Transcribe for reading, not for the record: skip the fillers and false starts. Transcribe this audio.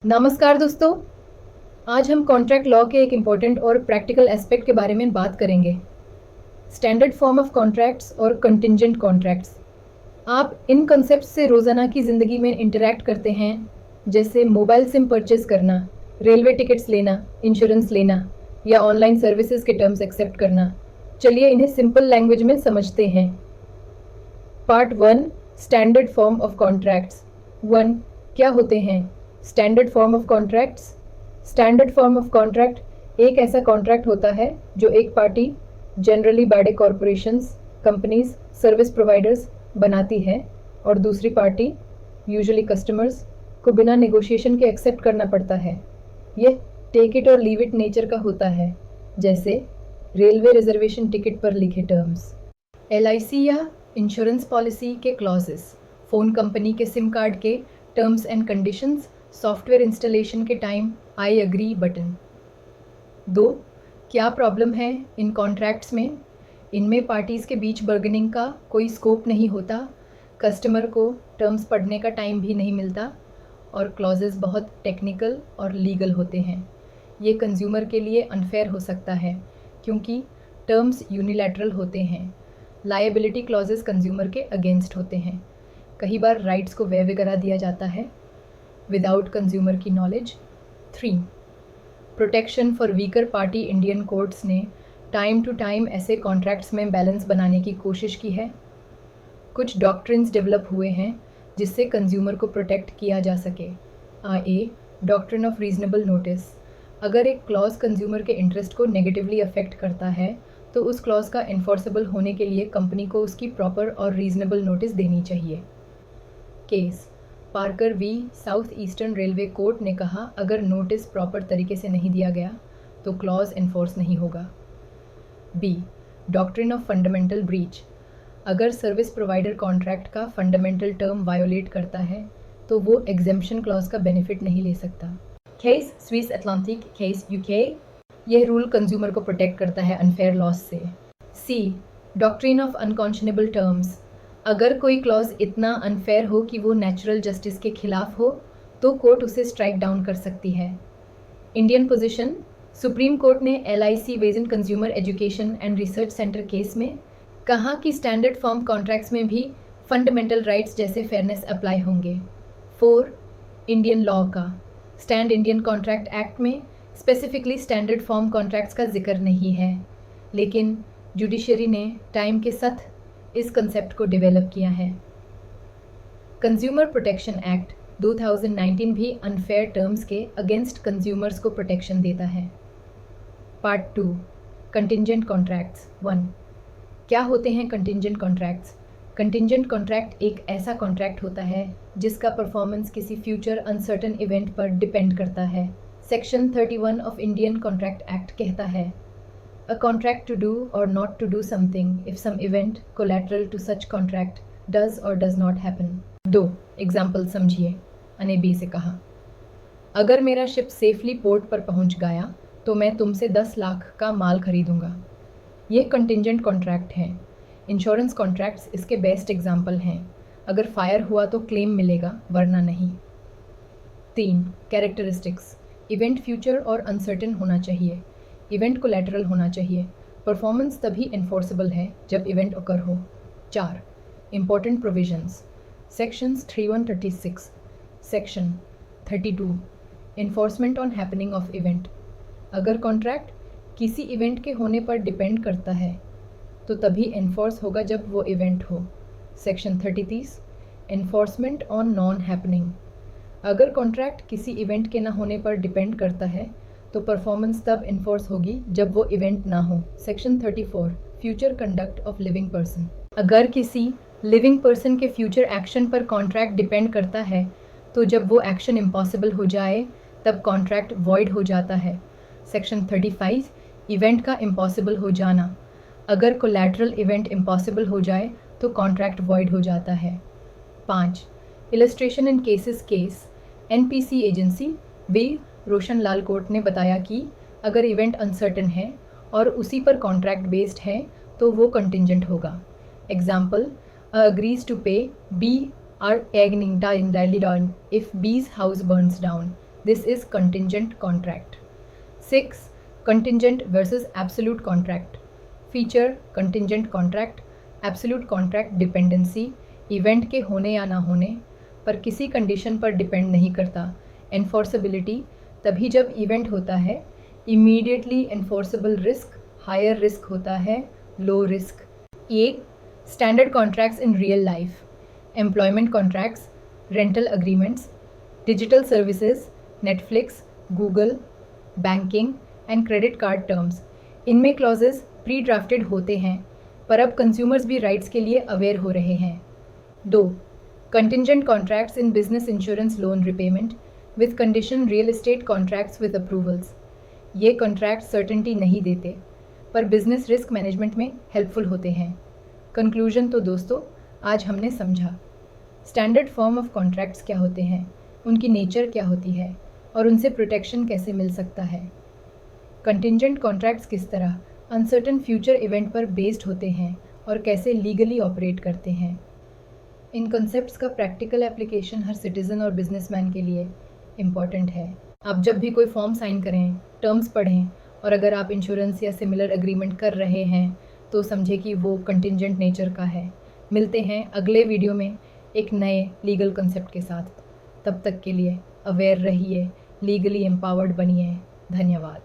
नमस्कार दोस्तों। आज हम कॉन्ट्रैक्ट लॉ के एक इम्पॉर्टेंट और प्रैक्टिकल एस्पेक्ट के बारे में बात करेंगे, स्टैंडर्ड फॉर्म ऑफ कॉन्ट्रैक्ट्स और कंटिंजेंट कॉन्ट्रैक्ट्स। आप इन कॉन्सेप्ट से रोज़ाना की ज़िंदगी में इंटरैक्ट करते हैं, जैसे मोबाइल सिम परचेज करना, रेलवे टिकट्स लेना, इंश्योरेंस लेना या ऑनलाइन सर्विसेज के टर्म्स एक्सेप्ट करना। चलिए इन्हें सिंपल लैंग्वेज में समझते हैं। Part 1, standard form of contracts. 1. क्या होते हैं standard form of contracts? Standard form of contract एक ऐसा कॉन्ट्रैक्ट होता है जो एक पार्टी, जनरली बड़े कॉरपोरेशंस, कंपनीज, सर्विस प्रोवाइडर्स बनाती है और दूसरी पार्टी, यूजुअली कस्टमर्स, को बिना नेगोशिएशन के एक्सेप्ट करना पड़ता है। यह टेक इट और लीव इट नेचर का होता है, जैसे रेलवे रिजर्वेशन टिकट पर लिखे टर्म्स, LIC या इंश्योरेंस पॉलिसी के क्लॉजेस, फ़ोन कंपनी के सिम कार्ड के terms and conditions, software installation के टाइम आई एग्री बटन। 2. क्या प्रॉब्लम है इन कॉन्ट्रैक्ट्स में? इनमें पार्टीज़ के बीच बार्गेनिंग का कोई स्कोप नहीं होता, कस्टमर को टर्म्स पढ़ने का टाइम भी नहीं मिलता और क्लॉजेस बहुत टेक्निकल और लीगल होते हैं। ये कंज्यूमर के लिए अनफेयर हो सकता है क्योंकि टर्म्स यूनिलैटरल होते हैं। लायबिलिटी क्लॉजेस कंज्यूमर के अगेंस्ट होते हैं। कई बार राइट्स को वेव करा दिया जाता है विदाउट कंज्यूमर की knowledge. 3. Protection for weaker party. Indian courts ने टाइम टू टाइम ऐसे कॉन्ट्रैक्ट्स में बैलेंस बनाने की कोशिश की है। कुछ डॉक्ट्रिन्स डेवलप हुए हैं जिससे कंज्यूमर को प्रोटेक्ट किया जा सके। Doctrine of reasonable notice. अगर एक क्लॉज कंज्यूमर के इंटरेस्ट को नेगेटिवली अफेक्ट करता है तो उस क्लॉज का इन्फोर्सेबल होने के लिए कंपनी को उसकी प्रॉपर और रीजनेबल नोटिस देनी चाहिए। Case Parker v South Eastern Railway court ने कहा, अगर नोटिस प्रॉपर तरीके से नहीं दिया गया तो क्लॉज इन्फोर्स नहीं होगा। Doctrine of fundamental breach. अगर सर्विस प्रोवाइडर कॉन्ट्रैक्ट का फंडामेंटल टर्म वायोलेट करता है तो वो एग्जेम्पशन क्लॉज का बेनिफिट नहीं ले सकता। Case Swiss Atlantic case UK. यह रूल कंज्यूमर को प्रोटेक्ट करता है अनफेयर लॉस से। Doctrine of unconscionable terms. अगर कोई क्लॉज इतना अनफेयर हो कि वो नेचुरल जस्टिस के खिलाफ हो तो कोर्ट उसे स्ट्राइक डाउन कर सकती है। Indian position. सुप्रीम कोर्ट ने LIC वेजन consumer education and research centre case में कहा कि स्टैंडर्ड फॉर्म कॉन्ट्रैक्ट्स में भी फंडामेंटल राइट्स जैसे फेयरनेस अप्लाई होंगे। 4. इंडियन लॉ का स्टैंड। इंडियन कॉन्ट्रैक्ट एक्ट में स्पेसिफिकली स्टैंडर्ड फॉर्म कॉन्ट्रैक्ट्स का जिक्र नहीं है, लेकिन जुडिशरी ने टाइम के साथ इस कंसेप्ट को डेवलप किया है। कंज्यूमर प्रोटेक्शन एक्ट 2019 भी अनफेयर टर्म्स के अगेंस्ट कंज्यूमर्स को प्रोटेक्शन देता है। Part 2, contingent contracts. 1. क्या होते हैं कंटिंजेंट कॉन्ट्रैक्ट्स? कंटिंजेंट कॉन्ट्रैक्ट एक ऐसा कॉन्ट्रैक्ट होता है जिसका परफॉर्मेंस किसी फ्यूचर अनसर्टन इवेंट पर डिपेंड करता है। Section 31 of Indian contract act कहता है, A contract to do or not to do something if some event collateral to such contract does or does not happen. 2. Example समझिए। अनेबी से कहा, अगर मेरा शिप सेफली पोर्ट पर पहुंच गया तो मैं तुमसे 10 लाख का माल खरीदूंगा। ये कंटिंजेंट कॉन्ट्रैक्ट हैं। इंश्योरेंस कॉन्ट्रैक्ट्स इसके बेस्ट एग्जाम्पल हैं। अगर फायर हुआ तो क्लेम मिलेगा, वरना नहीं। 3. कैरेक्टरिस्टिक्स। इवेंट फ्यूचर और अनसर्टेन होना चाहिए। इवेंट कोलैटरल होना चाहिए। परफॉर्मेंस तभी इन्फोर्सेबल है जब इवेंट ओकर हो। 4. Important provisions. Sections 3136, section 32, enforcement on happening of event. अगर कॉन्ट्रैक्ट किसी इवेंट के होने पर डिपेंड करता है तो तभी इन्फोर्स होगा जब वो इवेंट हो। Section 33, enforcement on non happening. अगर कॉन्ट्रैक्ट किसी इवेंट के ना होने पर डिपेंड करता है तो परफॉर्मेंस तब इन्फोर्स होगी जब वो इवेंट ना हो। Section 34, future conduct of living person. अगर किसी लिविंग पर्सन के फ्यूचर एक्शन पर कॉन्ट्रैक्ट डिपेंड करता है तो जब वो एक्शन इम्पॉसिबल हो जाए तब कॉन्ट्रैक्ट वॉइड हो जाता है। सेक्शन 35, इवेंट का इम्पॉसिबल हो जाना। अगर कोलैटरल इवेंट इम्पॉसिबल हो जाए तो कॉन्ट्रैक्ट वॉइड हो जाता है। 5. इलस्ट्रेशन इन केसेस केस। NPC एजेंसी वे रोशन लाल कोर्ट ने बताया कि अगर इवेंट अनसर्टन है और उसी पर कॉन्ट्रैक्ट बेस्ड है तो वो कंटिंजेंट होगा। Example, agrees to pay B are egging in Delhi down if B's house burns down. This is contingent contract. 6. Contingent versus absolute contract. Feature contingent contract, absolute contract dependency, event के होने या ना होने पर किसी condition पर depend नहीं करता. एनफोर्सेबिलिटी तभी जब इवेंट होता है. Immediately enforceable risk, higher risk होता है, low risk. A. Standard contracts in real life. Employment contracts, rental agreements, digital services, Netflix, Google, banking and credit card terms. इनमें क्लॉजेस प्री ड्राफ्टेड होते हैं, पर अब कंज्यूमर्स भी राइट्स के लिए अवेयर हो रहे हैं. 2. Contingent contracts in business insurance loan repayment with condition real estate contracts with approvals. ये कॉन्ट्रैक्ट सर्टेनिटी नहीं देते, पर बिजनेस रिस्क मैनेजमेंट में हेल्पफुल होते हैं. कंक्लूजन तो दोस्तों, आज हमने समझा स्टैंडर्ड फॉर्म ऑफ कॉन्ट्रैक्ट्स क्या होते हैं, उनकी नेचर क्या होती है और उनसे प्रोटेक्शन कैसे मिल सकता है. कंटिंजेंट कॉन्ट्रैक्ट्स किस तरह अनसर्टन फ्यूचर इवेंट पर बेस्ड होते हैं और कैसे लीगली ऑपरेट करते हैं. इन कॉन्सेप्ट्स का प्रैक्टिकल एप्लीकेशन हर सिटीज़न और बिजनेसमैन के लिए इम्पॉर्टेंट है. आप जब भी कोई फॉर्म साइन करें, टर्म्स पढ़ें और अगर आप इंश्योरेंस या सिमिलर एग्रीमेंट कर रहे हैं तो समझे कि वो कंटिंजेंट नेचर का है. मिलते हैं अगले वीडियो में एक नए लीगल कॉन्सेप्ट के साथ. तब तक के लिए अवेयर रहिए, लीगली एम्पावर्ड बनिए. धन्यवाद.